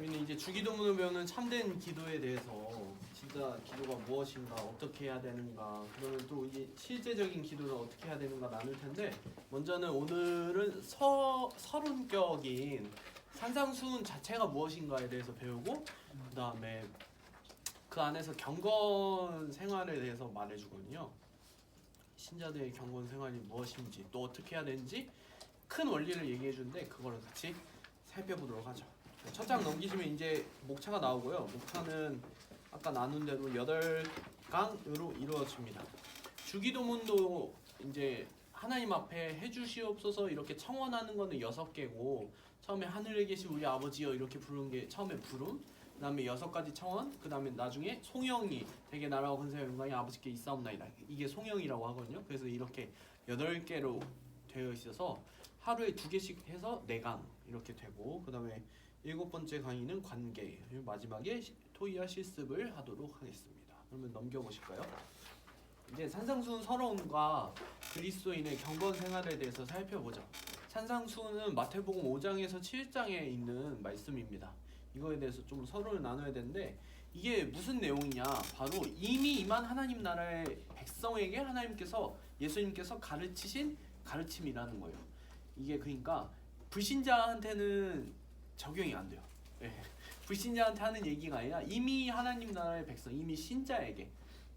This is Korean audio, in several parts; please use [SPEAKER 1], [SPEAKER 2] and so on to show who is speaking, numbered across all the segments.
[SPEAKER 1] 우리는 이제 주기도문을 배우는 참된 기도에 대해서 진짜 기도가 무엇인가, 어떻게 해야 되는가, 그러면 또 이제 실제적인 기도를 어떻게 해야 되는가 나눌 텐데, 먼저는 오늘은 서론격인 산상수훈 자체가 무엇인가에 대해서 배우고, 그 다음에 그 안에서 경건 생활에 대해서 말해주거든요. 신자들의 경건 생활이 무엇인지, 또 어떻게 해야 되는지 큰 원리를 얘기해주는데, 그거를 같이 살펴보도록 하죠. 첫 장 넘기시면 이제 목차가 나오고요. 목차는 아까 나눈 대로 8강으로 이루어집니다. 주기도문도 이제 하나님 앞에 해주시옵소서 이렇게 청원하는 거는 6개고, 처음에 하늘에 계신 우리 아버지여 이렇게 부르는 게 처음에 부름, 그 다음에 6가지 청원, 그 다음에 나중에 송영이 되게 나라와 권세와 영광이 아버지께 있사옵나이다. 이게 송영이라고 하거든요. 그래서 이렇게 8개로 되어 있어서 하루에 2개씩 해서 4강 이렇게 되고, 그 다음에 7번째 강의는 관계, 마지막에 토의와 실습을 하도록 하겠습니다. 그러면 넘겨보실까요? 이제 산상수훈 서론과 그리스도인의 경건 생활에 대해서 살펴보죠. 산상수훈은 마태복음 5장에서 7장에 있는 말씀입니다. 이거에 대해서 좀 서론을 나눠야 되는데, 이게 무슨 내용이냐, 바로 이미 임한 하나님 나라의 백성에게 하나님께서, 예수님께서 가르치신 가르침이라는 거예요. 이게 그러니까 불신자한테는 적용이 안 돼요. 네. 불신자한테 하는 얘기가 아니라 이미 하나님 나라의 백성, 이미 신자에게,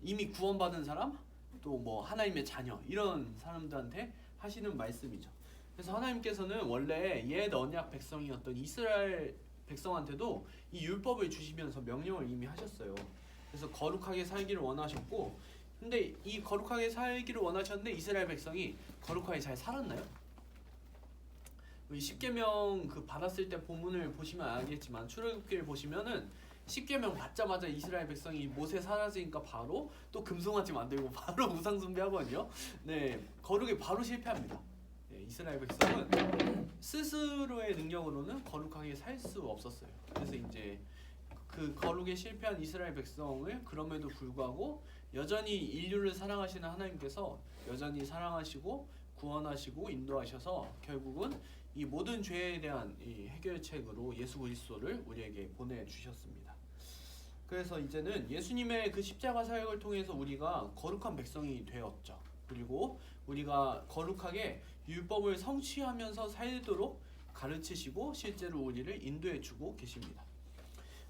[SPEAKER 1] 이미 구원받은 사람, 또 뭐 하나님의 자녀, 이런 사람들한테 하시는 말씀이죠. 그래서 하나님께서는 원래 옛 언약 백성이었던 이스라엘 백성한테도 이 율법을 주시면서 명령을 이미 하셨어요. 그래서 거룩하게 살기를 원하셨고, 근데 이 거룩하게 살기를 원하셨는데 이스라엘 백성이 거룩하게 잘 살았나요? 십계명 그 받았을 때 본문을 보시면 알겠지만, 출애굽기를 보시면은 십계명 받자마자 이스라엘 백성이 모세 사라지니까 바로 또 금송아지 만들고 바로 우상 숭배하거든요. 네, 거룩에 바로 실패합니다. 네, 이스라엘 백성은 스스로의 능력으로는 거룩하게 살 수 없었어요. 그래서 이제 그 거룩에 실패한 이스라엘 백성을 그럼에도 불구하고 여전히 인류를 사랑하시는 하나님께서 여전히 사랑하시고 구원하시고 인도하셔서 결국은 이 모든 죄에 대한 이 해결책으로 예수 그리스도를 우리에게 보내주셨습니다. 그래서 이제는 예수님의 그 십자가 사역을 통해서 우리가 거룩한 백성이 되었죠. 그리고 우리가 거룩하게 율법을 성취하면서 살도록 가르치시고 실제로 우리를 인도해주고 계십니다.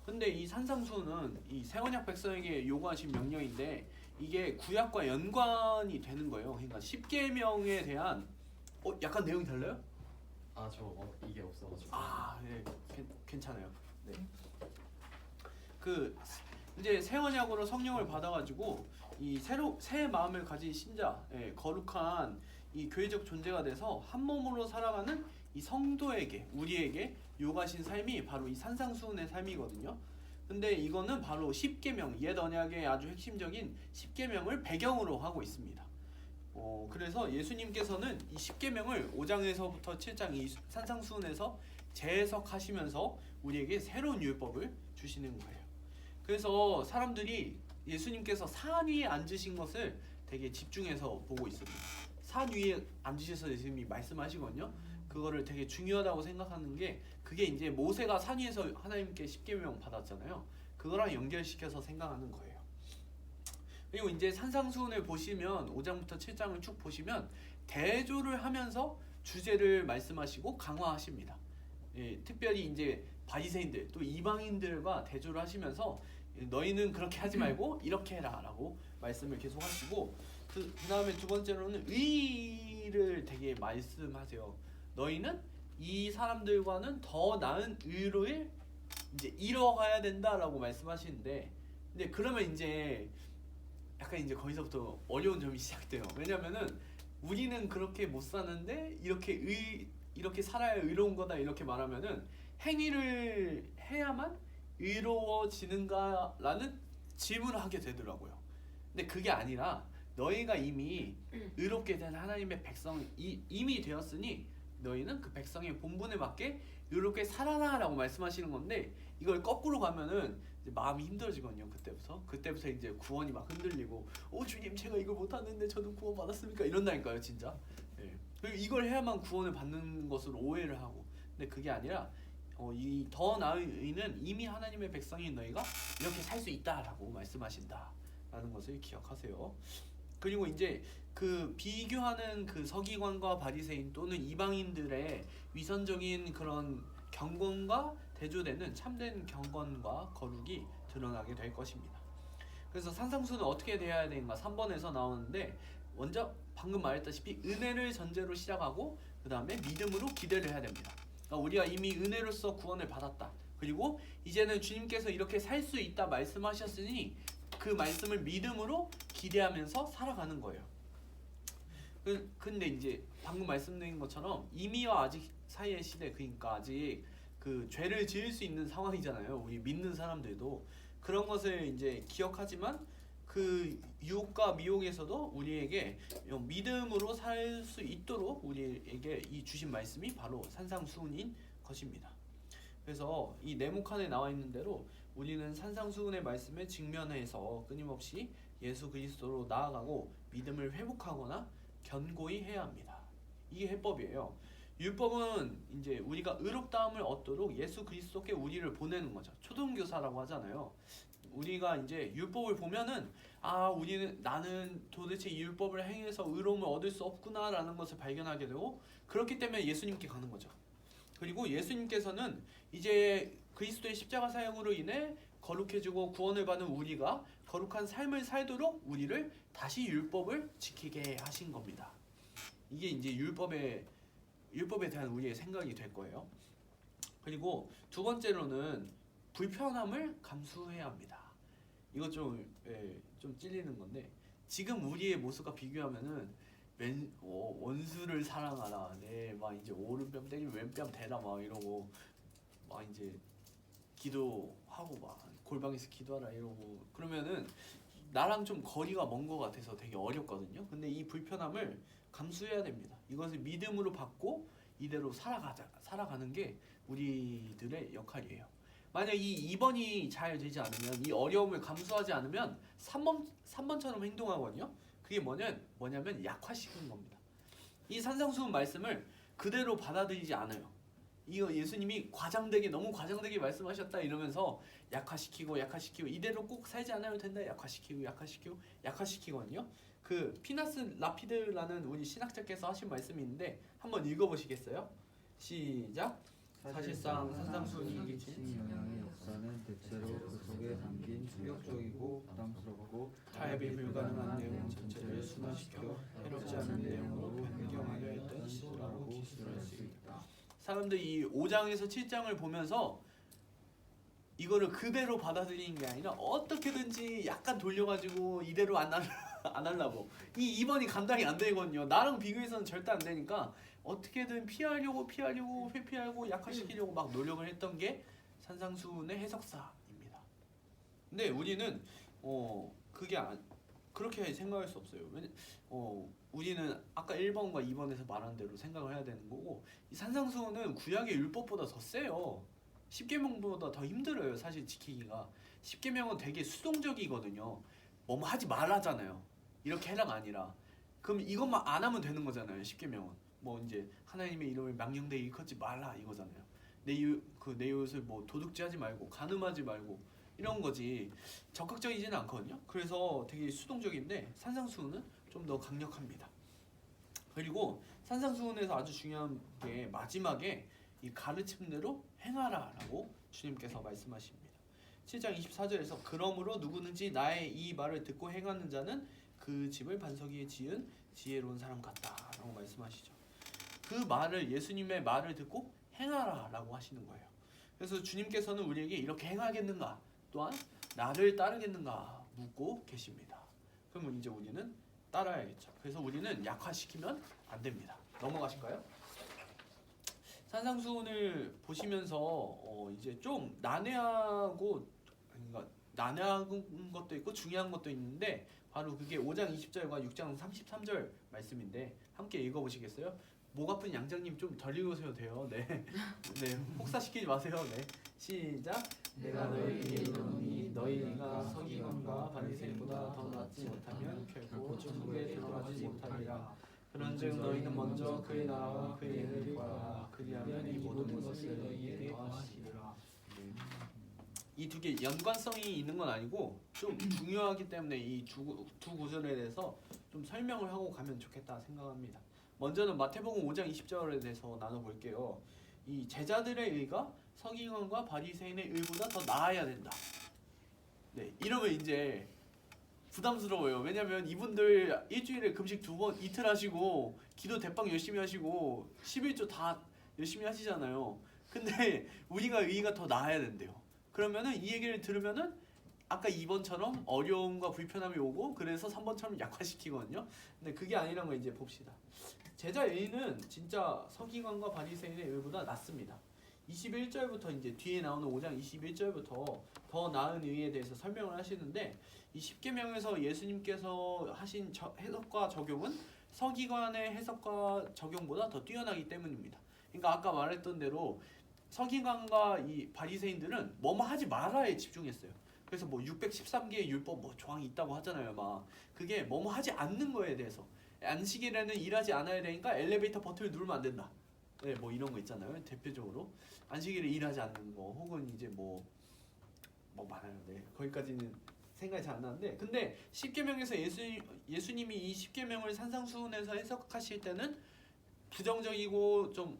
[SPEAKER 1] 근데 이 산상수훈은 이 새언약 백성에게 요구하신 명령인데, 이게 구약과 연관이 되는 거예요. 그러니까 십계명에 대한 약간 내용이 달라요?
[SPEAKER 2] 이게 없어가지고.
[SPEAKER 1] 네, 괜찮아요. 네. 그 이제 새 언약으로 성령을 받아가지고 이 새 마음을 가진 신자, 거룩한 이 교회적 존재가 돼서 한 몸으로 살아가는 이 성도에게, 우리에게 요구하신 삶이 바로 이 산상수훈의 삶이거든요. 근데 이거는 바로 십계명, 옛 언약의 아주 핵심적인 십계명을 배경으로 하고 있습니다. 그래서 예수님께서는 이 십계명을 5장에서부터 7장 이 산상수훈에서 재해석하시면서 우리에게 새로운 율법을 주시는 거예요. 그래서 사람들이 예수님께서 산 위에 앉으신 것을 되게 집중해서 보고 있습니다. 산 위에 앉으셔서 예수님이 말씀하시거든요. 그거를 되게 중요하다고 생각하는 게, 그게 이제 모세가 산 위에서 하나님께 십계명 받았잖아요. 그거랑 연결시켜서 생각하는 거예요. 그리고 이제 산상수훈을 보시면 5장부터 7장을 쭉 보시면 대조를 하면서 주제를 말씀하시고 강화하십니다. 특별히 이제 바리새인들 또 이방인들과 대조를 하시면서 너희는 그렇게 하지 말고 이렇게 해라 라고 말씀을 계속 하시고, 그 다음에 두 번째로는 의를 되게 말씀하세요. 너희는 이 사람들과는 더 나은 의를 이제 이뤄가야 된다라고 말씀하시는데, 근데 그러면 이제 약간 이제 거기서부터 어려운 점이 시작돼요. 왜냐면은 우리는 그렇게 못 사는데 이렇게 살아야 의로운 거다 이렇게 말하면은 행위를 해야만 의로워지는가라는 질문을 하게 되더라고요. 근데 그게 아니라 너희가 이미 의롭게 된 하나님의 백성이 이미 되었으니 너희는 그 백성의 본분에 맞게 의롭게 살아라라고 말씀하시는 건데, 이걸 거꾸로 가면은 이제 마음이 힘들어지거든요. 그때부터 이제 구원이 막 흔들리고, 주님 제가 이걸 못하는데 저는 구원 받았습니까? 이런다니까요, 진짜. 그리고 이걸 해야만 구원을 받는 것으로 오해를 하고, 근데 그게 아니라 이 더 나은 의는 이미 하나님의 백성인 너희가 이렇게 살 수 있다라고 말씀하신다라는 것을 기억하세요. 그리고 이제 그 비교하는 그 서기관과 바리새인 또는 이방인들의 위선적인 그런 경건과 대조되는 참된 경건과 거룩이 드러나게 될 것입니다. 그래서 산상수는 어떻게 되어야 되는가 3번에서 나오는데 먼저 방금 말했다시피 은혜를 전제로 시작하고 그 다음에 믿음으로 기대를 해야 됩니다. 그러니까 우리가 이미 은혜로서 구원을 받았다. 그리고 이제는 주님께서 이렇게 살 수 있다 말씀하셨으니 그 말씀을 믿음으로 기대하면서 살아가는 거예요. 근데 이제 방금 말씀드린 것처럼 이미와 아직 사이의 시대, 그러니까 아직 그 죄를 지을 수 있는 상황이잖아요. 우리 믿는 사람들도 그런 것을 이제 기억하지만 그 유혹과 미혹에서도 우리에게 믿음으로 살 수 있도록 우리에게 이 주신 말씀이 바로 산상수훈인 것입니다. 그래서 이 네모칸에 나와 있는 대로 우리는 산상수훈의 말씀에 직면해서 끊임없이 예수 그리스도로 나아가고 믿음을 회복하거나 견고히 해야 합니다. 이게 해법이에요. 율법은 이제 우리가 의롭다함을 얻도록 예수 그리스도께 우리를 보내는 거죠. 초등교사라고 하잖아요. 우리가 이제 율법을 보면은 나는 도대체 이 율법을 행해서 의로움을 얻을 수 없구나라는 것을 발견하게 되고 그렇기 때문에 예수님께 가는 거죠. 그리고 예수님께서는 이제 그리스도의 십자가 사역으로 인해 거룩해지고 구원을 받은 우리가 거룩한 삶을 살도록 우리를 다시 율법을 지키게 하신 겁니다. 이게 이제 율법에 대한 우리의 생각이 될 거예요. 그리고 두 번째로는 불편함을 감수해야 합니다. 이거 좀 찔리는 건데 지금 우리의 모습과 비교하면은 원수를 사랑하라, 막 이제 오른뺨 때리면 왼뺨 대라 막 이러고 막 이제 기도하고 막 골방에서 기도하라 이러고 그러면은 나랑 좀 거리가 먼 것 같아서 되게 어렵거든요. 근데 이 불편함을 감수해야 됩니다. 이것을 믿음으로 받고 이대로 살아가는 게 우리들의 역할이에요. 만약 이 2번이 잘 되지 않으면 이 어려움을 감수하지 않으면 3번처럼 행동하거든요. 그게 뭐냐면 약화시키는 겁니다. 이 산상수훈 말씀을 그대로 받아들이지 않아요. 이거 예수님이 너무 과장되게 말씀하셨다 이러면서 약화시키고 이대로 꼭 살지 않아도 된다 약화시키거든요. 그 피나스 라피드라는 우리 신학자께서 하신 말씀이 있는데 한번 읽어보시겠어요? 시작. 사실상 산상수훈이
[SPEAKER 3] 미친 영향의 역사는 대체로 그 속에 담긴 충격적이고 부담스럽고
[SPEAKER 1] 타협이 불가능한 내용 전체를 순화시켜 해롭지 않은 내용으로 변경하려 했던 시도라고 기술할 수 있다. 사람들이 이 5장에서 7장을 보면서 이거를 그대로 받아들이는 게 아니라 어떻게든지 약간 돌려가지고 이대로 안 하려고 이 2번이 감당이 안 되거든요. 나랑 비교해서는 절대 안 되니까 어떻게든 피하려고 회피하고 약화시키려고 막 노력을 했던 게 산상수훈의 해석사입니다. 근데 우리는 그렇게 생각할 수 없어요. 우리는 아까 1번과 2번에서 말한 대로 생각을 해야 되는 거고 이 산상수훈은 구약의 율법보다 더 세요. 십계명보다 더 힘들어요. 사실 지키기가. 십계명은 되게 수동적이거든요. 뭐 하지 말라잖아요. 이렇게 해라가 아니라 그럼 이것만 안 하면 되는 거잖아요. 십계명은 뭐 이제 하나님의 이름을 망령되이 일컫지 말라 이거잖아요. 내 이웃을 뭐 도둑질하지 말고 간음하지 말고 이런 거지 적극적이지는 않거든요. 그래서 되게 수동적인데 산상수훈은 좀 더 강력합니다. 그리고 산상수훈에서 아주 중요한 게 마지막에 이 가르침대로 행하라라고 주님께서 말씀하십니다. 7장 24절에서 그러므로 누구든지 나의 이 말을 듣고 행하는 자는 그 집을 반석 위에 지은 지혜로운 사람 같다라고 말씀하시죠. 그 말을 예수님의 말을 듣고 행하라라고 하시는 거예요. 그래서 주님께서는 우리에게 이렇게 행하겠는가 또한 나를 따르겠는가 묻고 계십니다. 그러면 이제 우리는 따라야겠죠. 그래서 우리는 약화시키면 안 됩니다. 넘어가실까요? 산상수훈을 보시면서 이제 좀 난해한 것도 있고 중요한 것도 있는데 바로 그게 5장 20절과 6장 33절 말씀인데 함께 읽어보시겠어요? 목 아픈 양장님 좀 덜 읽으셔도 돼요. 네, 혹사시키지 마세요. 네, 시작.
[SPEAKER 3] 내가 너희에게 이르노니 너희가 서기관과 바리새인보다 더 낫지 못하면 결코 천국에 들어가지 못하리라.
[SPEAKER 1] 그런즉 너희는 먼저 그의 나라와 그의 의를 구하라. 그리하면 이 모든 것을 너희에게 더하시리라. 이 두 개 연관성이 있는 건 아니고 좀 중요하기 때문에 이 두 구절에 대해서 좀 설명을 하고 가면 좋겠다 생각합니다. 먼저는 마태복음 5장 20절에 대해서 나눠볼게요. 이 제자들의 의가 서기관과 바리새인의 의보다 더 나아야 된다. 네, 이러면 이제 부담스러워요. 왜냐면 이분들 일주일에 금식 2번 이틀 하시고 기도 대빵 열심히 하시고 11조 다 열심히 하시잖아요. 근데 우리가 의가 더 나아야 된대요. 그러면은 이 얘기를 들으면은 아까 2번처럼 어려움과 불편함이 오고 그래서 3번처럼 약화시키거든요. 근데 그게 아니란 거 이제 봅시다. 제자 의는 진짜 서기관과 바리새인의 의보다 낫습니다. 21절부터 이제 뒤에 나오는 5장 21절부터 더 나은 의에 대해서 설명을 하시는데 이 십계명에서 예수님께서 하신 해석과 적용은 서기관의 해석과 적용보다 더 뛰어나기 때문입니다. 그러니까 아까 말했던 대로 서기관과 이 바리새인들은 뭐뭐 하지 말아에 집중했어요. 그래서 뭐 613개의 율법 뭐 조항이 있다고 하잖아요. 막 그게 뭐뭐 하지 않는 거에 대해서 안식일에는 일하지 않아야 되니까 엘리베이터 버튼을 누르면 안 된다. 네, 뭐 이런 거 있잖아요. 대표적으로 안식일에 일하지 않는 거 혹은 이제 뭐 많아요. 네, 거기까지는 생각이 잘 안 나는데 근데 십계명에서 예수님이 이 십계명을 산상수훈에서 해석하실 때는 부정적이고 좀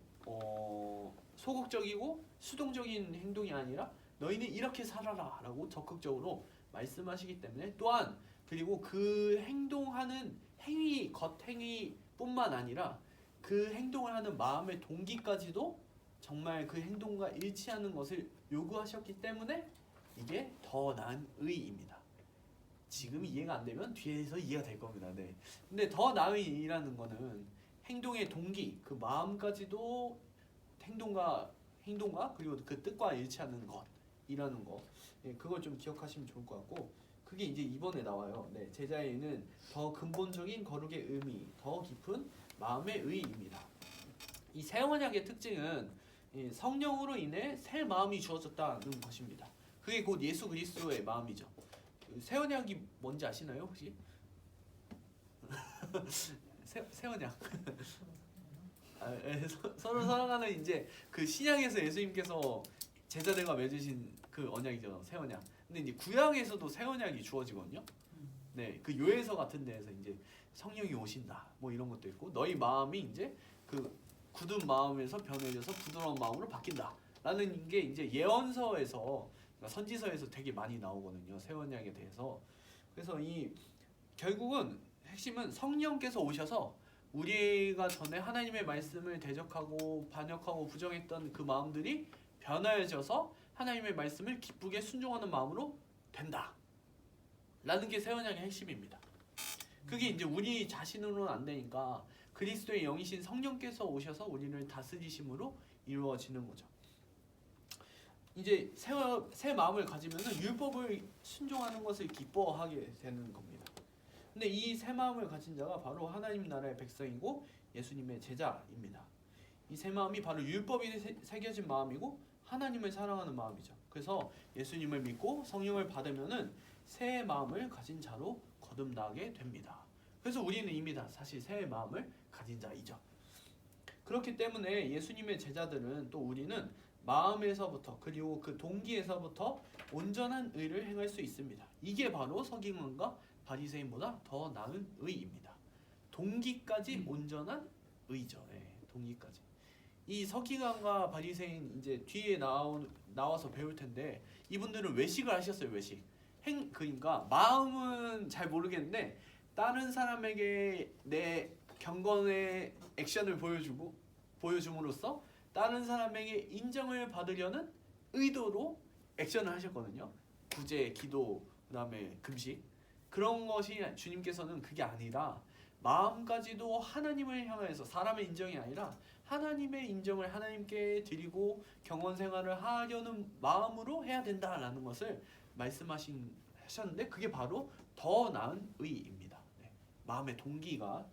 [SPEAKER 1] 소극적이고 수동적인 행동이 아니라 너희는 이렇게 살아라 라고 적극적으로 말씀하시기 때문에 또한 그리고 그 행동하는 행위 겉행위뿐만 아니라 그 행동을 하는 마음의 동기까지도 정말 그 행동과 일치하는 것을 요구하셨기 때문에 이게 더 나은 의입니다. 지금 이해가 안 되면 뒤에서 이해가 될 겁니다. 네. 근데 더 나은 의라는 거는 행동의 동기, 그 마음까지도 행동과 그리고 그 뜻과 일치하는 것이라는 거. 예, 그걸 좀 기억하시면 좋을 것 같고 그게 이제 이번에 나와요. 네, 제자에는 더 근본적인 거룩의 의미, 더 깊은 마음의 의입니다. 이 새 언약의 특징은 성령으로 인해 새 마음이 주어졌다는 것입니다. 그게 곧 예수 그리스도의 마음이죠. 새 언약이 뭔지 아시나요 혹시? 새 언약. 서로 사랑하는 이제 그 신약에서 예수님께서 제자들과 맺으신 그 언약이죠. 새 언약. 근데 이제 구약에서도 새 언약이 주어지거든요. 네, 그 요해서 같은 데에서 이제 성령이 오신다. 뭐 이런 것도 있고 너희 마음이 이제 그 굳은 마음에서 변해져서 부드러운 마음으로 바뀐다라는 게 이제 예언서에서 그러니까 선지서에서 되게 많이 나오거든요. 새 언약에 대해서. 그래서 이 결국은 핵심은 성령께서 오셔서 우리가 전에 하나님의 말씀을 대적하고 반역하고 부정했던 그 마음들이 변화해져서 하나님의 말씀을 기쁘게 순종하는 마음으로 된다. 라는 게 새 언약의 핵심입니다. 그게 이제 우리 자신으로는 안 되니까 그리스도의 영이신 성령께서 오셔서 우리를 다스리심으로 이루어지는 거죠. 이제 새 마음을 가지면은 율법을 순종하는 것을 기뻐하게 되는 겁니다. 근데 이 새 마음을 가진 자가 바로 하나님 나라의 백성이고 예수님의 제자입니다. 이 새 마음이 바로 율법이 새겨진 마음이고 하나님을 사랑하는 마음이죠. 그래서 예수님을 믿고 성령을 받으면은 새 마음을 가진 자로 거듭나게 됩니다. 그래서 우리는 이미 다 사실 새 마음을 가진 자이죠. 그렇기 때문에 예수님의 제자들은 또 우리는 마음에서부터 그리고 그 동기에서부터 온전한 의를 행할 수 있습니다. 이게 바로 서기관과 바리새인보다 더 나은 의입니다. 동기까지 온전한 의죠. 네, 동기까지. 이 서기관과 바리새인 이제 뒤에 나와서 배울 텐데 이분들은 외식을 하셨어요. 외식. 그러니까 마음은 잘 모르겠는데 다른 사람에게 내 경건의 액션을 보여줌으로써 다른 사람에게 인정을 받으려는 의도로 액션을 하셨거든요. 구제, 기도, 그다음에 금식. 그런 것이 주님께서는 그게 아니라 마음까지도 하나님을 향해서 사람의 인정이 아니라 하나님의 인정을 하나님께 드리고 경건 생활을 하려는 마음으로 해야 된다라는 것을 말씀하셨는데 그게 바로 더 나은 의입니다. 네. 마음의 동기가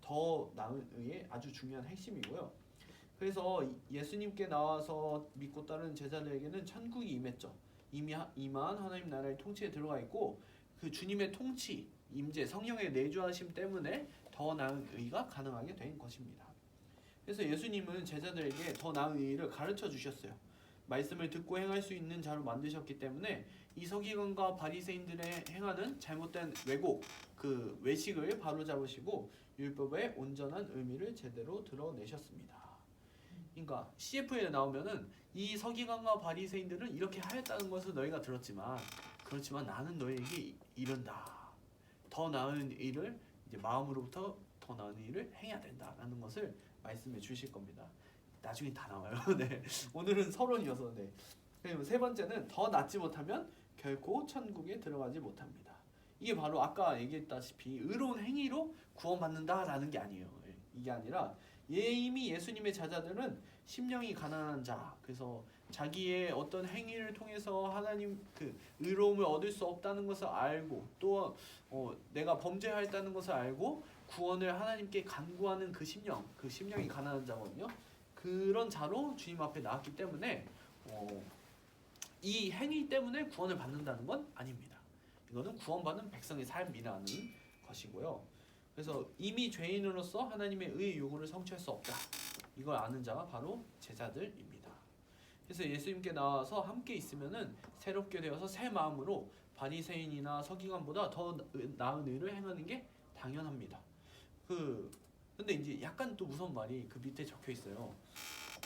[SPEAKER 1] 더 나은 의의 아주 중요한 핵심이고요. 그래서 예수님께 나와서 믿고 따르는 제자들에게는 천국이 임했죠. 이미 임한 하나님 나라의 통치에 들어가 있고 그 주님의 통치, 임재, 성령의 내주하심 때문에 더 나은 의가 가능하게 된 것입니다. 그래서 예수님은 제자들에게 더 나은 의를 가르쳐 주셨어요. 말씀을 듣고 행할 수 있는 자로 만드셨기 때문에 이 서기관과 바리새인들의 행하는 잘못된 왜곡, 그 외식을 바로잡으시고 율법의 온전한 의미를 제대로 드러내셨습니다. 그러니까 CF에 나오면은 이 서기관과 바리새인들은 이렇게 하였다는 것을 너희가 들었지만 그렇지만 나는 너희에게 이른다. 더 나은 일을 이제 마음으로부터 더 나은 일을 행해야 된다라는 것을 말씀해 주실 겁니다. 나중에 다 나와요. 네. 오늘은 서론이어서 네. 그리고 세 번째는 더 낫지 못하면 결코 천국에 들어가지 못합니다. 이게 바로 아까 얘기했다시피 의로운 행위로 구원받는다라는 게 아니에요. 이게 아니라 이미 예수님의 제자들은 심령이 가난한 자, 그래서 자기의 어떤 행위를 통해서 하나님 그 의로움을 얻을 수 없다는 것을 알고 또 내가 범죄하였다는 것을 알고 구원을 하나님께 간구하는 그 심령이 가난한 자거든요. 그런 자로 주님 앞에 나왔기 때문에 이 행위 때문에 구원을 받는다는 건 아닙니다. 이거는 구원받은 백성의 삶이라는 것이고요. 그래서 이미 죄인으로서 하나님의 의 요구를 성취할 수 없다. 이걸 아는 자가 바로 제자들입니다. 그래서 예수님께 나와서 함께 있으면은 새롭게 되어서 새 마음으로 바리새인이나 서기관보다 더 나은 의를 행하는 게 당연합니다. 근데 이제 약간 또 무서운 말이 그 밑에 적혀 있어요.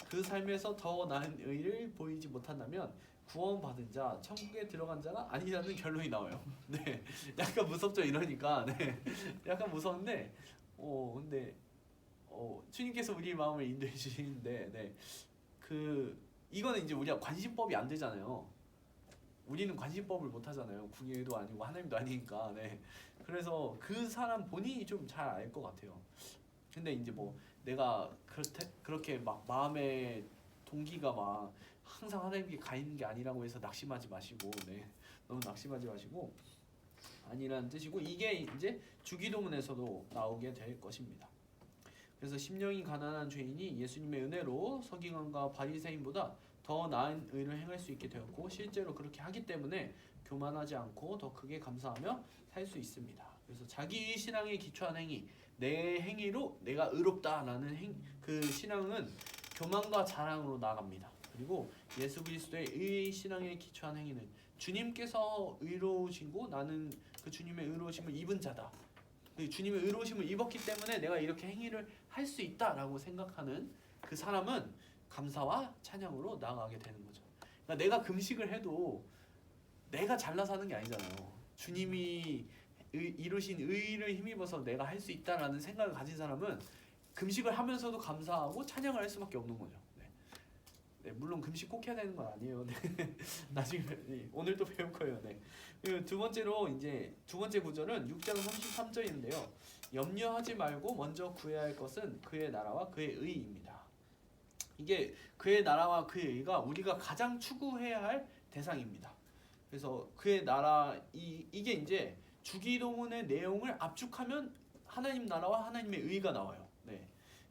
[SPEAKER 1] 그 삶에서 더 나은 의를 보이지 못한다면 구원받은 자, 천국에 들어간 자가 아니라는 결론이 나와요. 네, 약간 무섭죠 이러니까. 네, 약간 무서운데, 근데 주님께서 우리 마음을 인도해 주시는데, 네, 이거는 이제 우리가 관심법이 안 되잖아요. 우리는 관심법을 못 하잖아요. 궁예도 아니고 하나님도 아니니까. 네, 그래서 그 사람 본인이 좀 잘 알 것 같아요. 근데 이제 뭐 내가 그렇게 막 마음의 동기가 막 항상 하나님께 가 있는 게 아니라고 해서 낙심하지 마시고, 네, 너무 낙심하지 마시고 아니라는 뜻이고 이게 이제 주기도문에서도 나오게 될 것입니다. 그래서 심령이 가난한 죄인이 예수님의 은혜로 서기관과 바리새인보다 더 나은 의를 행할 수 있게 되었고 실제로 그렇게 하기 때문에 교만하지 않고 더 크게 감사하며 살 수 있습니다. 그래서 자기의 신앙에 기초한 행위, 내 행위로 내가 의롭다라는 그 신앙은 교만과 자랑으로 나아갑니다. 그리고 예수 그리스도의 의 신앙에 기초한 행위는 주님께서 의로우시고 나는 그 주님의 의로우심을 입은 자다. 주님의 의로우심을 입었기 때문에 내가 이렇게 행위를 할 수 있다라고 생각하는 그 사람은 감사와 찬양으로 나아가게 되는 거죠. 그러니까 내가 금식을 해도 내가 잘나서 하는 게 아니잖아요. 주님이 이루신 의를 힘입어서 내가 할 수 있다라는 생각을 가진 사람은 금식을 하면서도 감사하고 찬양을 할 수밖에 없는 거죠. 네, 물론 금식 꼭 해야 되는 건 아니에요. 네. 나중에 오늘 또 배울 거예요. 네. 두 번째로 이제 두 번째 구절은 6장 33절인데요. 염려하지 말고 먼저 구해야 할 것은 그의 나라와 그의 의입니다. 이게 그의 나라와 그의 의가 우리가 가장 추구해야 할 대상입니다. 그래서 그의 나라 이게 이제 주기도문의 내용을 압축하면 하나님 나라와 하나님의 의가 나와요. 네.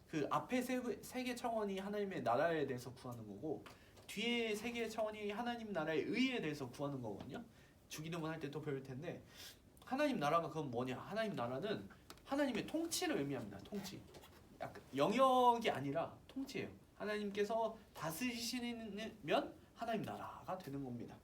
[SPEAKER 1] 그 앞에 세 개 차원이 하나님의 나라에 대해서 구하는 거고 뒤에 세 개의 차원이 하나님 나라의 의에 대해서 구하는 거거든요. 주기도문 할 때 또 배울 텐데 하나님 나라가 그건 뭐냐? 하나님 나라는 하나님의 통치를 의미합니다. 통치. 약간 영역이 아니라 통치예요. 하나님께서 다스리시면 하나님 나라가 되는 겁니다.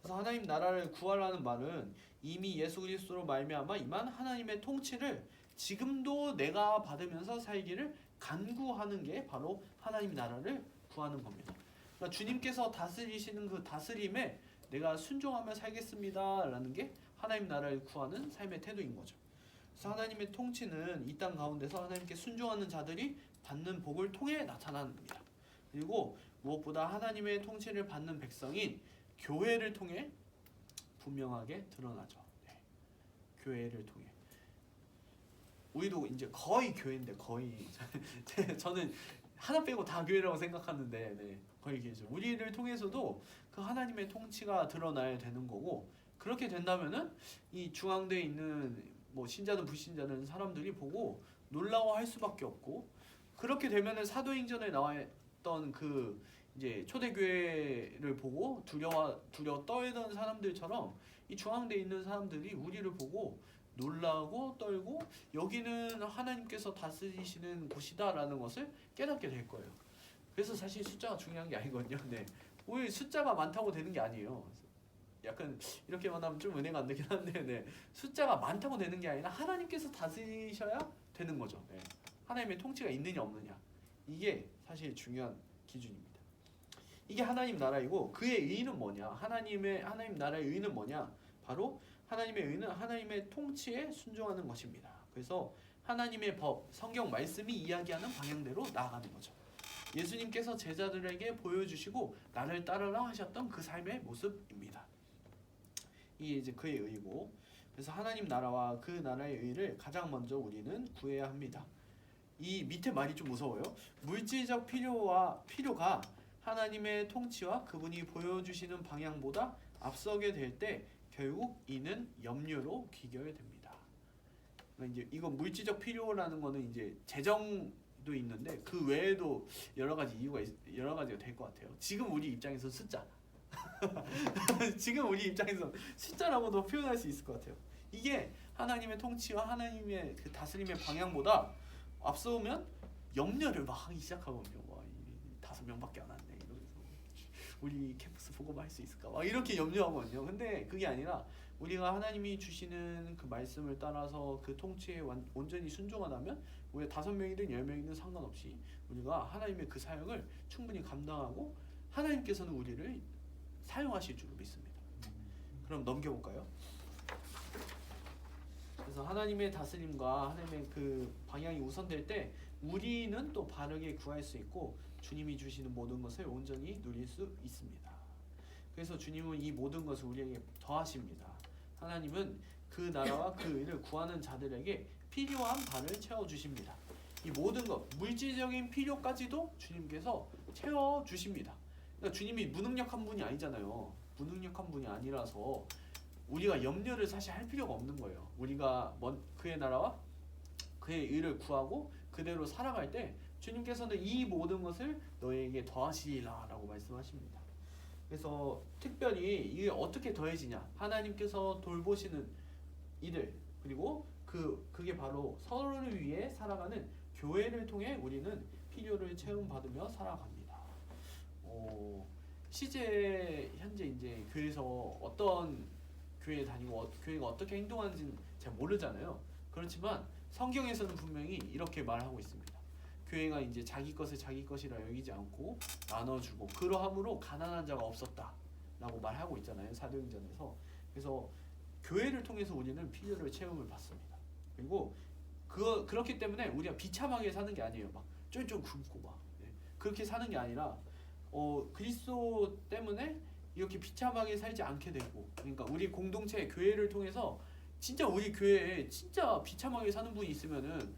[SPEAKER 1] 그래서 하나님 나라를 구하라는 말은 이미 예수 그리스도로 말미암아 임한 하나님의 통치를 지금도 내가 받으면서 살기를 간구하는 게 바로 하나님 나라를 구하는 겁니다. 그러니까 주님께서 다스리시는 그 다스림에 내가 순종하며 살겠습니다라는 게 하나님 나라를 구하는 삶의 태도인 거죠. 그래서 하나님의 통치는 이 땅 가운데서 하나님께 순종하는 자들이 받는 복을 통해 나타납니다. 그리고 무엇보다 하나님의 통치를 받는 백성인 교회를 통해 분명하게 드러나죠. 네. 교회를 통해. 우리도 이제 거의 교회인데 거의 저는 하나 빼고 다 교회라고 생각하는데 네, 거의 교회죠. 우리를 통해서도 그 하나님의 통치가 드러나야 되는 거고 그렇게 된다면은 이 중앙대에 있는 뭐 신자든 불신자든 사람들이 보고 놀라워할 수밖에 없고 그렇게 되면은 사도행전에 나와있던 그 이제 초대교회를 보고 두려워 떨던 사람들처럼 이 중앙대에 있는 사람들이 우리를 보고 놀라고 떨고 여기는 하나님께서 다스리시는 곳이다라는 것을 깨닫게 될 거예요. 그래서 사실 숫자가 중요한 게 아니거든요. 네. 오히려 숫자가 많다고 되는 게 아니에요. 약간 이렇게 말하면 좀 은혜가 안 되긴 한데 네. 숫자가 많다고 되는 게 아니라 하나님께서 다스리셔야 되는 거죠. 네. 하나님의 통치가 있느냐 없느냐 이게 사실 중요한 기준입니다. 이게 하나님 나라이고 그의 의의는 뭐냐? 하나님 나라의 의의는 뭐냐? 바로 하나님의 의의는 하나님의 통치에 순종하는 것입니다. 그래서 하나님의 법, 성경 말씀이 이야기하는 방향대로 나아가는 거죠. 예수님께서 제자들에게 보여주시고 나를 따르라 하셨던 그 삶의 모습입니다. 이게 이제 그의 의의고, 그래서 하나님 나라와 그 나라의 의의를 가장 먼저 우리는 구해야 합니다. 이 밑에 말이 좀 무서워요. 물질적 필요가 하나님의 통치와 그분이 보여주시는 방향보다 앞서게 될 때 결국 이는 염려로 귀결 됩니다. 이제 이건 물질적 필요라는 거는 이제 재정도 있는데 그 외에도 여러 가지가 될 것 같아요. 지금 우리 입장에서 숫자. 지금 우리 입장에서 숫자라고도 표현할 수 있을 것 같아요. 이게 하나님의 통치와 하나님의 그 다스림의 방향보다 앞서면 염려를 막 하기 시작하거든요. 와, 5명밖에 안 왔네. 이러면서 우리 캠퍼스 복음할 수 있을까? 막 이렇게 염려하거든요. 근데 그게 아니라 우리가 하나님이 주시는 그 말씀을 따라서 그 통치에 온전히 순종하다면 우리 5명이든 10명이든 상관없이 우리가 하나님의 그 사역을 충분히 감당하고 하나님께서는 우리를 사용하실 줄 믿습니다. 그럼 넘겨볼까요? 그래서 하나님의 다스림과 하나님의 그 방향이 우선될 때 우리는 또 바르게 구할 수 있고 주님이 주시는 모든 것을 온전히 누릴 수 있습니다. 그래서 주님은 이 모든 것을 우리에게 더하십니다. 하나님은 그 나라와 그 의를 구하는 자들에게 필요한 바를 채워주십니다. 이 모든 것, 물질적인 필요까지도 주님께서 채워주십니다. 그러니까 주님이 무능력한 분이 아니잖아요. 무능력한 분이 아니라서 우리가 염려를 사실 할 필요가 없는 거예요. 우리가 그의 나라와 그의 의를 구하고 그대로 살아갈 때 주님께서는 이 모든 것을 너에게 더하시리라 라고 말씀하십니다. 그래서 특별히 이게 어떻게 더해지냐? 하나님께서 돌보시는 이들, 그리고 그게 바로 서로를 위해 살아가는 교회를 통해 우리는 필요를 채움받으며 살아갑니다. 실제 현재 이제 교회에서 어떤 교회에 다니고 교회가 어떻게 행동하는지는 잘 모르잖아요. 그렇지만 성경에서는 분명히 이렇게 말하고 있습니다. 교회가 이제 자기 것을 자기 것이라 여기지 않고 나눠주고 그러함으로 가난한 자가 없었다라고 말하고 있잖아요. 사도행전에서. 그래서 교회를 통해서 우리는 필요를 채움을 받습니다. 그리고 그렇기 때문에 우리가 비참하게 사는 게 아니에요. 막 쫄쫄 굶고 막 그렇게 사는 게 아니라 그리스도 때문에 이렇게 비참하게 살지 않게 되고, 그러니까 우리 공동체 교회를 통해서 진짜 우리 교회에 진짜 비참하게 사는 분이 있으면은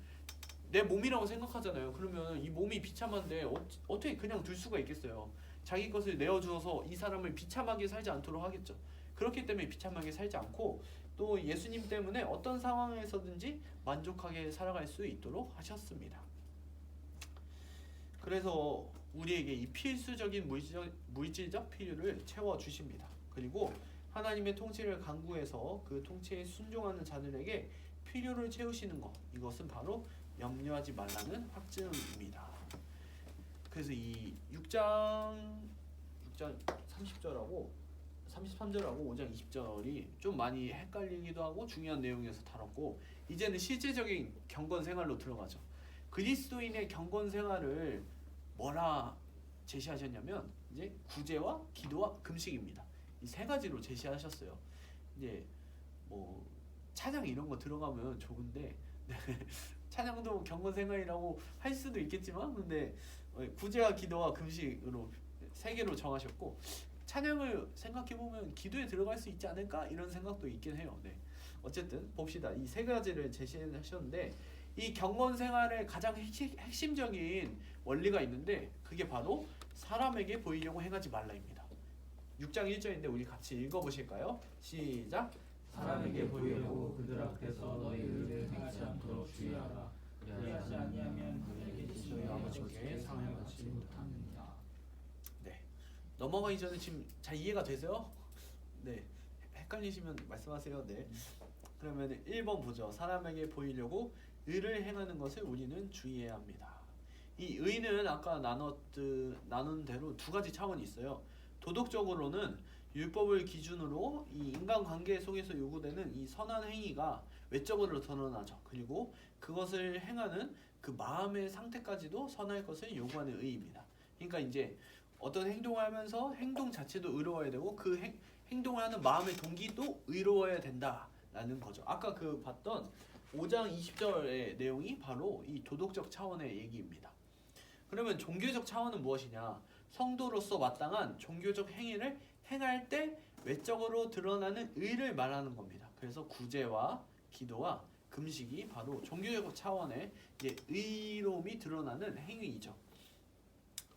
[SPEAKER 1] 내 몸이라고 생각하잖아요. 그러면 이 몸이 비참한데 어떻게 그냥 둘 수가 있겠어요. 자기 것을 내어주어서 이 사람을 비참하게 살지 않도록 하겠죠. 그렇기 때문에 비참하게 살지 않고 또 예수님 때문에 어떤 상황에서든지 만족하게 살아갈 수 있도록 하셨습니다. 그래서 우리에게 이 필수적인 물질적 필요를 채워주십니다. 그리고 하나님의 통치를 간구해서 그 통치에 순종하는 자들에게 필요를 채우시는 것, 이것은 바로 염려하지 말라는 확증입니다. 그래서 이 6장 30절하고 33절하고 5장 20절이 좀 많이 헷갈리기도 하고 중요한 내용에서 다뤘고, 이제는 실제적인 경건 생활로 들어가죠. 그리스도인의 경건 생활을 뭐라 제시하셨냐면 이제 구제와 기도와 금식입니다. 이 세 가지로 제시하셨어요. 이제 뭐 찬양 이런 거 들어가면 좋은데 찬양도 경건 생활이라고 할 수도 있겠지만 근데 구제와 기도와 금식으로 세 개로 정하셨고, 찬양을 생각해 보면 기도에 들어갈 수 있지 않을까 이런 생각도 있긴 해요. 네. 어쨌든 봅시다. 이 세 가지를 제시하셨는데 이 경건 생활의 가장 핵심적인 원리가 있는데 그게 바로 사람에게 보이려고 행하지 말라입니다. 6장 1절인데 우리 같이 읽어보실까요? 시작.
[SPEAKER 4] 사람에게 보이려고 그들 앞에서 너희 의를 행하지 않도록 주의하라. 그리하지 아니하면 그들에게 너희 아버지께 상을 받지 못합니다.
[SPEAKER 1] 네. 넘어가기 전에 지금 잘 이해가 되세요? 네. 헷갈리시면 말씀하세요. 네. 그러면 1번 보죠. 사람에게 보이려고 의를 행하는 것을 우리는 주의해야 합니다. 이 의는 아까 나눈 대로 두 가지 차원이 있어요. 도덕적으로는 율법을 기준으로 이 인간관계 속에서 요구되는 이 선한 행위가 외적으로 드러나죠. 그리고 그것을 행하는 그 마음의 상태까지도 선할 것을 요구하는 의입니다. 그러니까 이제 어떤 행동을 하면서 행동 자체도 의로워야 되고 그 행동을 하는 마음의 동기도 의로워야 된다라는 거죠. 아까 그 봤던 5장 20절의 내용이 바로 이 도덕적 차원의 얘기입니다. 그러면 종교적 차원은 무엇이냐? 성도로서 마땅한 종교적 행위를 행할 때 외적으로 드러나는 의를 말하는 겁니다. 그래서 구제와 기도와 금식이 바로 종교적 차원의 이제 의로움이 드러나는 행위이죠.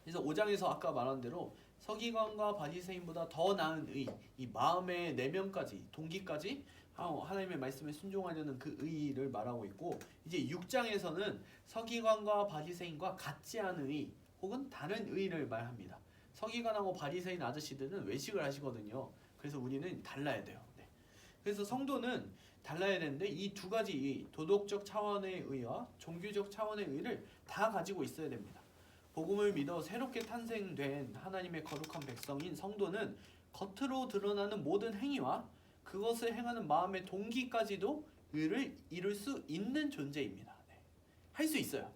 [SPEAKER 1] 그래서 5장에서 아까 말한 대로 서기관과 바리새인보다 더 나은 의, 이 마음의 내면까지 동기까지 하나님의 말씀에 순종하려는 그 의를 말하고 있고, 이제 6장에서는 서기관과 바리새인과 같지 않은 의 혹은 다른 의를 말합니다. 서기관하고 바리새인 아저씨들은 외식을 하시거든요. 그래서 우리는 달라야 돼요. 네. 그래서 성도는 달라야 되는데 이 두 가지 의, 도덕적 차원의 의와 종교적 차원의 의를 다 가지고 있어야 됩니다. 복음을 믿어 새롭게 탄생된 하나님의 거룩한 백성인 성도는 겉으로 드러나는 모든 행위와 그것을 행하는 마음의 동기까지도 의를 이룰 수 있는 존재입니다. 네. 할 수 있어요.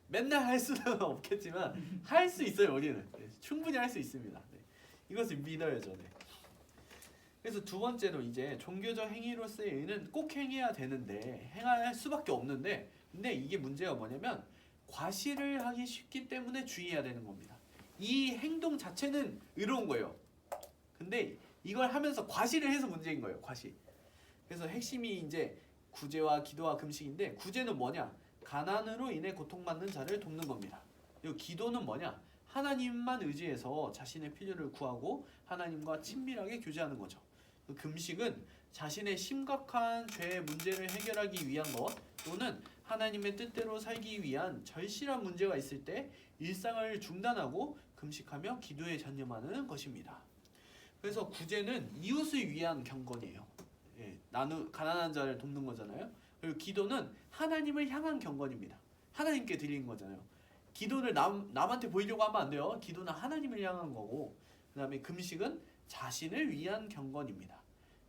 [SPEAKER 1] 맨날 할 수는 없겠지만 할 수 있어요. 우리는 네. 충분히 할 수 있습니다. 네. 이것을 믿어야죠. 네. 그래서 두 번째로 이제 종교적 행위로서의 의는 꼭 행해야 되는데 행할 수밖에 없는데, 근데 이게 문제가 뭐냐면 과시를 하기 쉽기 때문에 주의해야 되는 겁니다. 이 행동 자체는 의로운 거예요. 근데 이걸 하면서 과시를 해서 문제인 거예요. 과시. 그래서 핵심이 이제 구제와 기도와 금식인데, 구제는 뭐냐? 가난으로 인해 고통받는 자를 돕는 겁니다. 그리고 기도는 뭐냐? 하나님만 의지해서 자신의 필요를 구하고 하나님과 친밀하게 교제하는 거죠. 금식은 자신의 심각한 죄의 문제를 해결하기 위한 것, 또는 하나님의 뜻대로 살기 위한 절실한 문제가 있을 때 일상을 중단하고 금식하며 기도에 전념하는 것입니다. 그래서 구제는 이웃을 위한 경건이에요. 예, 가난한 자를 돕는 거잖아요. 그리고 기도는 하나님을 향한 경건입니다. 하나님께 드리는 거잖아요. 기도를 남한테 보이려고 하면 안 돼요. 기도는 하나님을 향한 거고, 그 다음에 금식은 자신을 위한 경건입니다.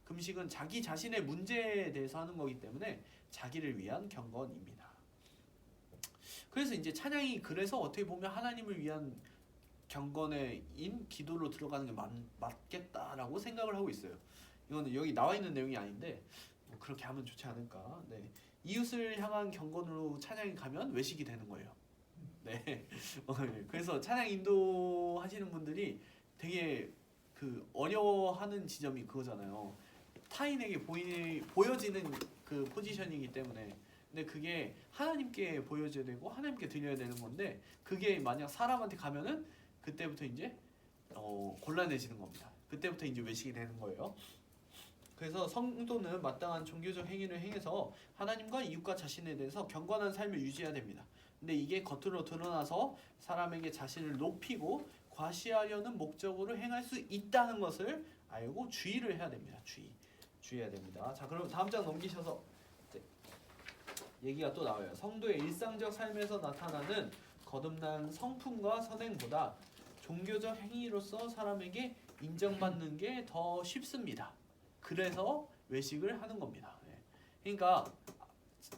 [SPEAKER 1] 금식은 자기 자신의 문제에 대해서 하는 거기 때문에 자기를 위한 경건입니다. 그래서 이제 찬양이 그래서 어떻게 보면 하나님을 위한 경건인 기도로 들어가는 게 맞겠다라고 생각을 하고 있어요. 이거는 여기 나와 있는 내용이 아닌데 뭐 그렇게 하면 좋지 않을까. 네. 이웃을 향한 경건으로 찬양이 가면 외식이 되는 거예요. 네. 그래서 찬양 인도하시는 분들이 되게 그 어려워하는 지점이 그거잖아요. 타인에게 보여지는 그 포지션이기 때문에. 근데 그게 하나님께 보여줘야 되고 하나님께 드려야 되는 건데, 그게 만약 사람한테 가면은 그때부터 이제 곤란해지는 겁니다. 그때부터 이제 외식이 되는 거예요. 그래서 성도는 마땅한 종교적 행위를 행해서 하나님과 이웃과 자신에 대해서 경건한 삶을 유지해야 됩니다. 근데 이게 겉으로 드러나서 사람에게 자신을 높이고 과시하려는 목적으로 행할 수 있다는 것을 알고 주의를 해야 됩니다. 주의해야 됩니다. 자, 그럼 다음 장 넘기셔서 얘기가 또 나와요. 성도의 일상적 삶에서 나타나는 거듭난 성품과 선행보다 종교적 행위로서 사람에게 인정받는 게 더 쉽습니다. 그래서 외식을 하는 겁니다. 그러니까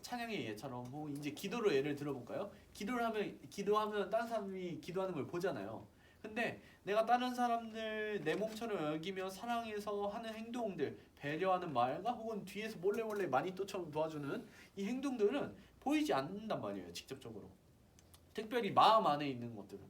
[SPEAKER 1] 찬양의 예처럼 뭐 이제 기도로 예를 들어볼까요? 기도하면 다른 사람이 기도하는 걸 보잖아요. 근데 내가 다른 사람들 내 몸처럼 여기며 사랑해서 하는 행동들, 배려하는 말과 혹은 뒤에서 몰래 많이 도와주는 이 행동들은 보이지 않는단 말이에요. 직접적으로. 특별히 마음 안에 있는 것들은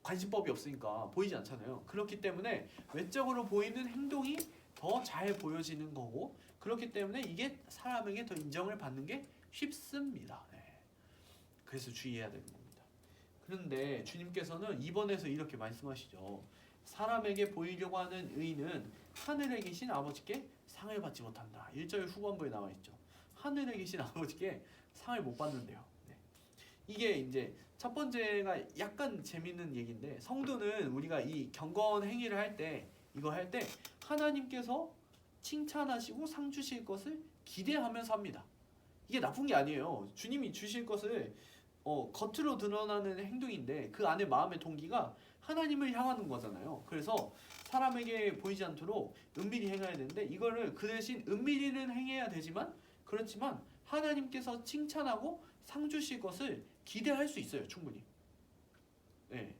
[SPEAKER 1] 관심법이 없으니까 보이지 않잖아요. 그렇기 때문에 외적으로 보이는 행동이 더 잘 보여지는 거고, 그렇기 때문에 이게 사람에게 더 인정을 받는 게 쉽습니다. 그래서 주의해야 되는 겁니다. 그런데 주님께서는 2번에서 이렇게 말씀하시죠. 사람에게 보이려고 하는 의는 하늘에 계신 아버지께 상을 받지 못한다. 1절 후반부에 나와 있죠. 하늘에 계신 아버지께 상을 못 받는데요. 이게 이제 첫 번째가 약간 재밌는 얘기인데, 성도는 우리가 이 경건 행위를 할 때, 이거 할 때 하나님께서 칭찬하시고 상 주실 것을 기대하면서 합니다. 이게 나쁜 게 아니에요. 주님이 주실 것을 겉으로 드러나는 행동인데 그 안에 마음의 동기가 하나님을 향하는 거잖아요. 그래서 사람에게 보이지 않도록 은밀히 행해야 되는데 이거를 그 대신 은밀히는 행해야 되지만 그렇지만 하나님께서 칭찬하고 상 주실 것을 기대할 수 있어요. 충분히. 네.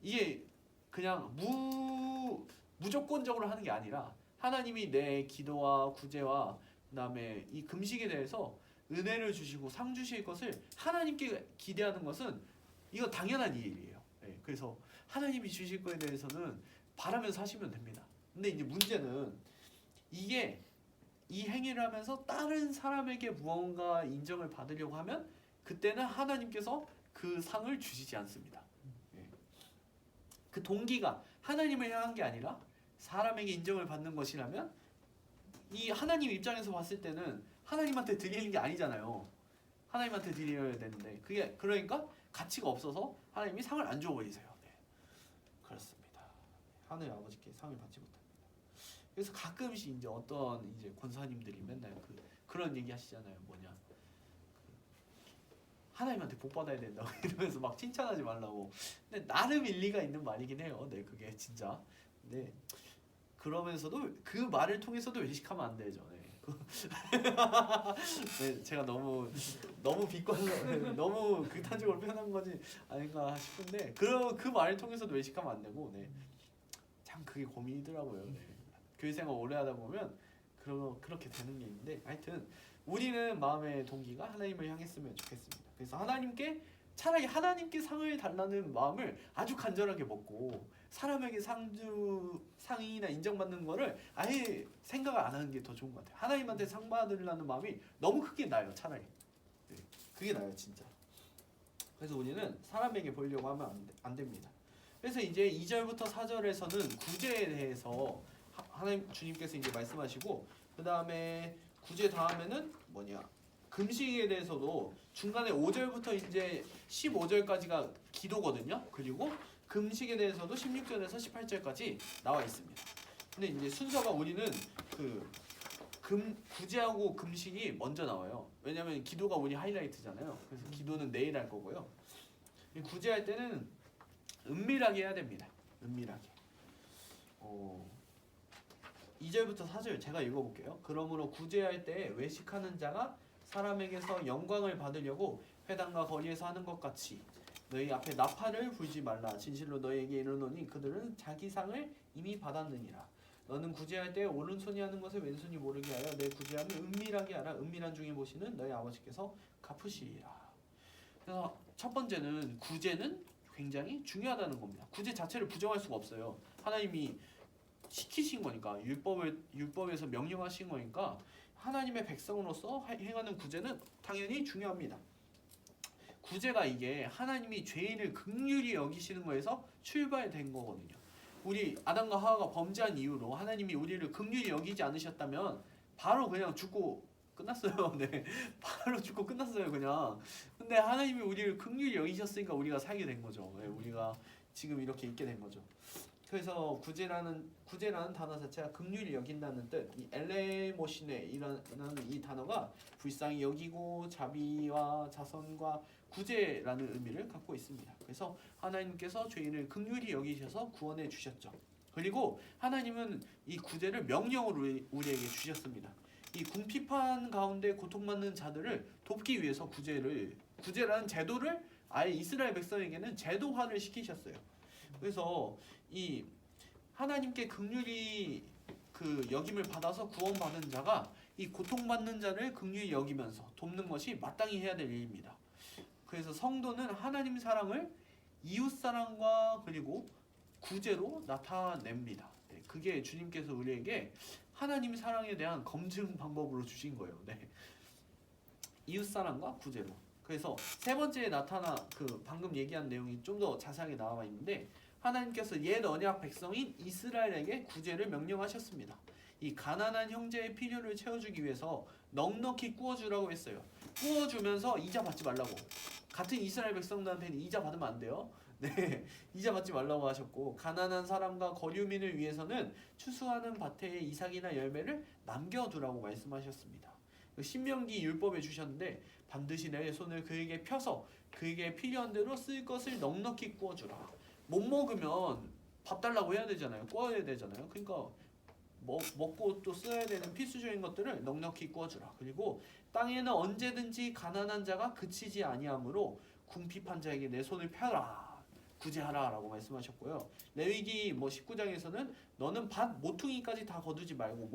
[SPEAKER 1] 이게 그냥 무조건적으로 하는 게 아니라 하나님이 내 기도와 구제와 그다음에 이 금식에 대해서 은혜를 주시고 상 주실 것을 하나님께 기대하는 것은 이거 당연한 일이에요. 네. 그래서 하나님이 주실 거에 대해서는 바라면서 하시면 됩니다. 근데 이제 문제는 이게 이 행위를 하면서 다른 사람에게 무언가 인정을 받으려고 하면 그때는 하나님께서 그 상을 주시지 않습니다. 예. 그 동기가 하나님을 향한 게 아니라 사람에게 인정을 받는 것이라면 이 하나님 입장에서 봤을 때는 하나님한테 드리는 게 아니잖아요. 하나님한테 드려야 되는데 그게 그러니까 가치가 없어서 하나님이 상을 안 줘버리세요. 네. 그렇습니다. 하늘 아버지께 상을 받지 못합니다. 그래서 가끔씩 이제 어떤 이제 권사님들이 맨날 그런 얘기 하시잖아요. 뭐냐? 하나님한테 복 받아야 된다고 이러면서 막 칭찬하지 말라고. 근데 나름 일리가 있는 말이긴 해요. 네, 그게 진짜. 네. 그러면서도 그 말을 통해서도 외식하면 안 되죠. 네. 네, 제가 너무 비꼬아서 너무 극단적으로 표현한 거지 아닌가 싶은데 그 말을 통해서도 외식하면 안 되고, 네. 참 그게 고민이더라고요. 네. 교회 생활 오래 하다 보면 그렇게 되는 게 있는데 하여튼 우리는 마음의 동기가 하나님을 향했으면 좋겠습니다. 그래서 차라리 하나님께 상을 달라는 마음을 아주 간절하게 먹고 사람에게 상이나 인정받는 거를 아예 생각을 안 하는 게 더 좋은 것 같아요. 하나님한테 상 받으려는 마음이 너무 크게 나요. 차라리. 네, 그게 나요 진짜. 그래서 우리는 사람에게 보이려고 하면 안 됩니다. 그래서 이제 2절부터 4절에서는 구제에 대해서 하나님 주님께서 이제 말씀하시고 그 다음에 구제 다음에는 금식에 대해서도 중간에 5절부터 이제 15절까지가 기도거든요. 그리고 금식에 대해서도 16절에서 18절까지 나와 있습니다. 근데 이제 순서가 우리는 구제하고 금식이 먼저 나와요. 왜냐면 기도가 우리 하이라이트잖아요. 그래서 기도는 내일 할 거고요. 구제할 때는 은밀하게 해야 됩니다. 은밀하게. 2절부터 4절 제가 읽어볼게요. 그러므로 구제할 때 외식하는 자가 사람에게서 영광을 받으려고 회당과 거리에서 하는 것 같이 너희 앞에 나팔을 불지 말라. 진실로 너희에게 이르노니 그들은 자기 상을 이미 받았느니라. 너는 구제할 때 오른손이 하는 것을 왼손이 모르게 하여 내 구제함을 은밀하게 하라. 은밀한 중에 보시는 너희 아버지께서 갚으시리라. 그래서 첫 번째는 구제는 굉장히 중요하다는 겁니다. 구제 자체를 부정할 수가 없어요. 하나님이 시키신 거니까 율법에서 명령하신 거니까 하나님의 백성으로서 행하는 구제는 당연히 중요합니다. 구제가 이게 하나님이 죄인을 긍휼히 여기시는 거에서 출발된 거거든요. 우리 아담과 하와가 범죄한 이후로 하나님이 우리를 긍휼히 여기지 않으셨다면 바로 그냥 죽고 끝났어요. 네, 바로 죽고 끝났어요. 그냥. 근데 하나님이 우리를 긍휼히 여기셨으니까 우리가 살게 된 거죠. 네, 우리가 지금 이렇게 있게 된 거죠. 그래서 구제라는 단어 자체가 긍휼히 여긴다는 뜻, 이 엘레모시네이라는 이 단어가 불쌍히 여기고 자비와 자선과 구제라는 의미를 갖고 있습니다. 그래서 하나님께서 죄인을 긍휼히 여기셔서 구원해 주셨죠. 그리고 하나님은 이 구제를 명령으로 우리에게 주셨습니다. 이 궁핍한 가운데 고통받는 자들을 돕기 위해서 구제라는 제도를 아예 이스라엘 백성에게는 제도화를 시키셨어요. 그래서 이 하나님께 긍휼히 여김을 받아서 구원받은 자가 이 고통받는 자를 긍휼히 여기면서 돕는 것이 마땅히 해야 될 일입니다. 그래서 성도는 하나님 사랑을 이웃 사랑과 그리고 구제로 나타냅니다. 네, 그게 주님께서 우리에게 하나님 사랑에 대한 검증 방법으로 주신 거예요. 네. 이웃 사랑과 구제로. 그래서 세 번째에 방금 얘기한 내용이 좀 더 자세하게 나와 있는데 하나님께서 옛 언약 백성인 이스라엘에게 구제를 명령하셨습니다. 이 가난한 형제의 필요를 채워주기 위해서 넉넉히 구워주라고 했어요. 구워주면서 이자 받지 말라고. 같은 이스라엘 백성들한테는 이자 받으면 안 돼요. 네, 이자 받지 말라고 하셨고 가난한 사람과 거류민을 위해서는 추수하는 밭의 이삭이나 열매를 남겨두라고 말씀하셨습니다. 신명기 율법에 주셨는데 반드시 내 손을 그에게 펴서 그에게 필요한 대로 쓸 것을 넉넉히 구워주라. 못 먹으면 밥 달라고 해야 되잖아요. 구워야 되잖아요. 그러니까 먹고 또 써야 되는 필수적인 것들을 넉넉히 구워주라. 그리고 땅에는 언제든지 가난한 자가 그치지 아니하므로 궁핍한 자에게 내 손을 펴라. 구제하라라고 말씀하셨고요. 레위기 19장에서는 너는 밭 모퉁이까지 다 거두지 말고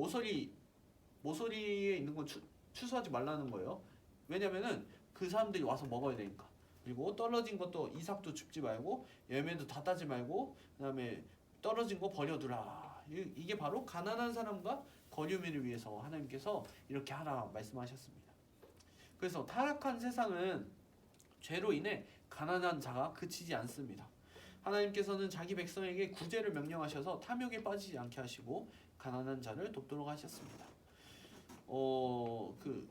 [SPEAKER 1] 모서리에 있는 건 추수하지 말라는 거예요. 왜냐면은 그 사람들이 와서 먹어야 되니까. 그리고 떨어진 것도 이삭도 줍지 말고 열매도 다 따지 말고 그다음에 떨어진 거 버려두라. 이게 바로 가난한 사람과 거류민을 위해서 하나님께서 이렇게 하라 말씀하셨습니다. 그래서 타락한 세상은 죄로 인해 가난한 자가 그치지 않습니다. 하나님께서는 자기 백성에게 구제를 명령하셔서 탐욕에 빠지지 않게 하시고 가난한 자를 돕도록 하셨습니다. 그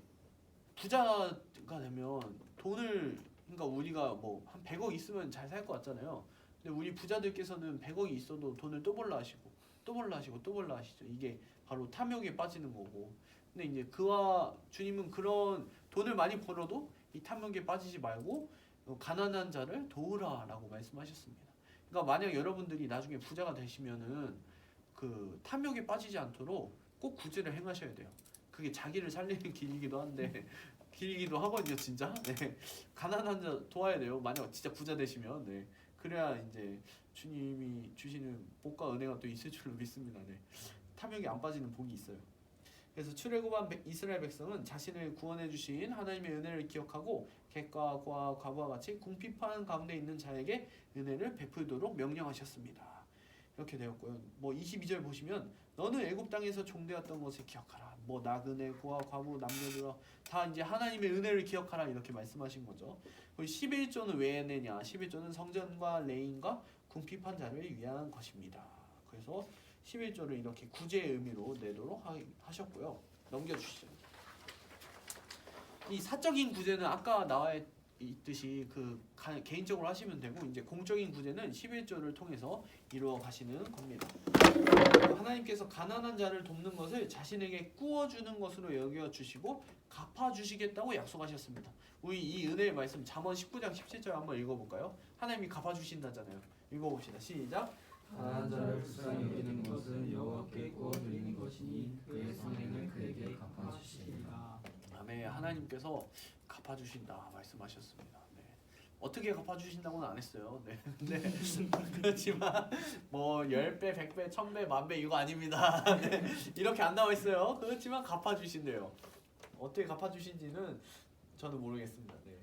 [SPEAKER 1] 부자가 되면 돈을 그러니까 우리가 뭐 한 100억 있으면 잘 살 것 같잖아요. 근데 우리 부자들께서는 100억이 있어도 돈을 또 벌라 하시고 또 벌라 하시고 또 벌라 하시죠. 이게 바로 탐욕에 빠지는 거고. 근데 이제 그와 주님은 그런 돈을 많이 벌어도 이 탐욕에 빠지지 말고 가난한 자를 도우라라고 말씀하셨습니다. 그러니까 만약 여러분들이 나중에 부자가 되시면은 그 탐욕에 빠지지 않도록 꼭 구제를 행하셔야 돼요. 그게 자기를 살리는 길이기도 한데 길이기도 하거든요, 진짜. 네. 가난한 자 도와야 돼요. 만약 진짜 부자 되시면, 네. 그래야 이제 주님이 주시는 복과 은혜가 또 있을 줄로 믿습니다. 네. 탐욕에 안 빠지는 복이 있어요. 그래서 출애굽한 이스라엘 백성은 자신을 구원해 주신 하나님의 은혜를 기억하고 객과 고아, 과부와 같이 궁핍한 가운데 있는 자에게 은혜를 베풀도록 명령하셨습니다. 이렇게 되었고요. 22절 보시면 너는 애굽 땅에서 종되었던 것을 기억하라. 나그네, 고아, 과부, 남녀들아 다 이제 하나님의 은혜를 기억하라 이렇게 말씀하신 거죠. 11조는 왜 내냐? 11조는 성전과 레인과 궁핍한 자를 위한 것입니다. 그래서 11조를 이렇게 구제의 의미로 내도록 하셨고요. 넘겨주시죠. 이 사적인 구제는 아까 나와 있듯이 개인적으로 하시면 되고 이제 공적인 구제는 11조를 통해서 이루어 가시는 겁니다. 하나님께서 가난한 자를 돕는 것을 자신에게 구워주는 것으로 여겨주시고 갚아주시겠다고 약속하셨습니다. 우리 이 은혜의 말씀 잠언 19장 17절 한번 읽어볼까요? 하나님이 갚아주신다잖아요. 읽어봅시다. 시작.
[SPEAKER 3] 가난한 자를 불쌍히 여기는 것은 여호와께 구워드리는 것이니 그의 선행을 그에게 갚아주시리라.
[SPEAKER 1] 아멘. 하나님께서 갚아주신다 말씀하셨습니다. 네. 어떻게 갚아주신다고는 안 했어요. 네. 근데 그렇지만 10배, 100배, 1000배, 10,000배 이거 아닙니다. 네. 이렇게 안 나와 있어요. 그렇지만 갚아주신대요. 어떻게 갚아주신지는 저는 모르겠습니다. 네.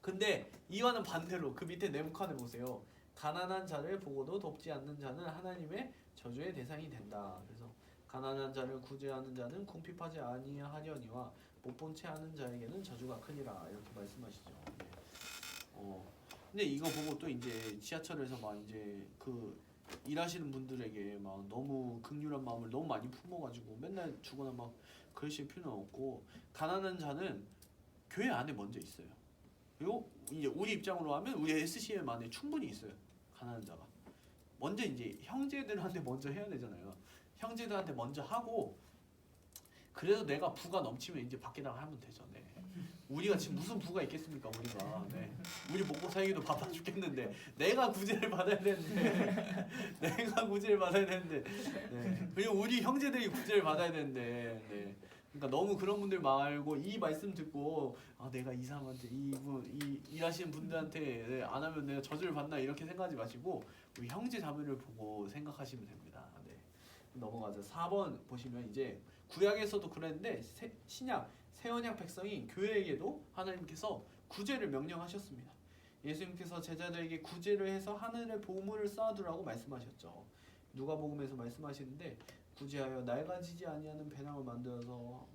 [SPEAKER 1] 근데 이와는 반대로 그 밑에 네모칸을 보세요. 가난한 자를 보고도 돕지 않는 자는 하나님의 저주의 대상이 된다. 그래서 가난한 자를 구제하는 자는 궁핍하지 아니하려니와 못 본 채 하는 자에게는 저주가 크니라 이렇게 말씀하시죠. 네. 근데 이거 보고 또 이제 지하철에서 막 이제 그 일하시는 분들에게 막 너무 긍휼한 마음을 너무 많이 품어가지고 맨날 주거나 막 그러실 필요는 없고 가난한 자는 교회 안에 먼저 있어요. 그리고 이제 우리 입장으로 하면 우리 SCM 안에 충분히 있어요. 가난한 자가 먼저 이제 형제들한테 먼저 해야 되잖아요. 형제들한테 먼저 하고 그래도 내가 부가 넘치면 이제 밖에다가 하면 되죠. 네. 우리가 지금 무슨 부가 있겠습니까? 우리가 네. 우리 먹고 살기도 바빠 죽겠는데 내가 구제를 받아야 되는데 내가 구제를 받아야 되는데 네. 그리고 우리 형제들이 구제를 받아야 되는데 네. 그러니까 너무 그런 분들 말고 이 말씀 듣고 내가 이 사람한테 이 일하시는 분들한테 네, 안 하면 내가 저주를 받나 이렇게 생각하지 마시고 우리 형제 자매를 보고 생각하시면 됩니다. 네. 넘어가자. 4번 보시면 이제 구약에서도 그랬는데 신약 새언약 백성이 교회에게도 하나님께서 구제를 명령하셨습니다. 예수님께서 제자들에게 구제를 해서 하늘에 보물을 쌓아두라고 말씀하셨죠. 누가복음에서 말씀하시는데 구제하여 낡아지지 아니하는 배낭을 만들어서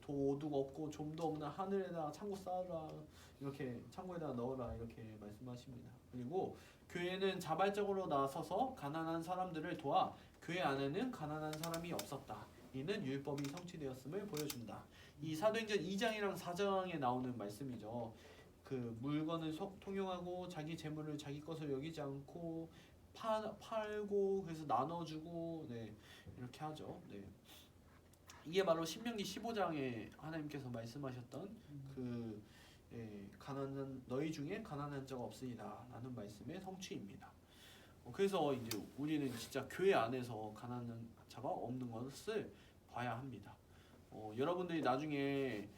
[SPEAKER 1] 도둑 없고 좀도 없는 하늘에다가 창고 쌓으라 이렇게 창고에다가 넣어라 이렇게 말씀하십니다. 그리고 교회는 자발적으로 나서서 가난한 사람들을 도와 교회 안에는 가난한 사람이 없었다. 이는 율법이 성취되었음을 보여준다. 이 사도행전 2장이랑 4장에 나오는 말씀이죠. 그 물건을 통용하고 자기 재물을 자기 것을 여기지 않고 팔고 그래서 나눠주고 네 이렇게 하죠. 네. 이게 바로 신명기 15장에 하나님께서 말씀하셨던 그 가난한 너희 중에 가난한 자가 없으리라라는 말씀의 성취입니다. 그래서 이제 우리는 진짜 교회 안에서 가난한 자가 없는 것을 봐야 합니다. 여러분들이 나중에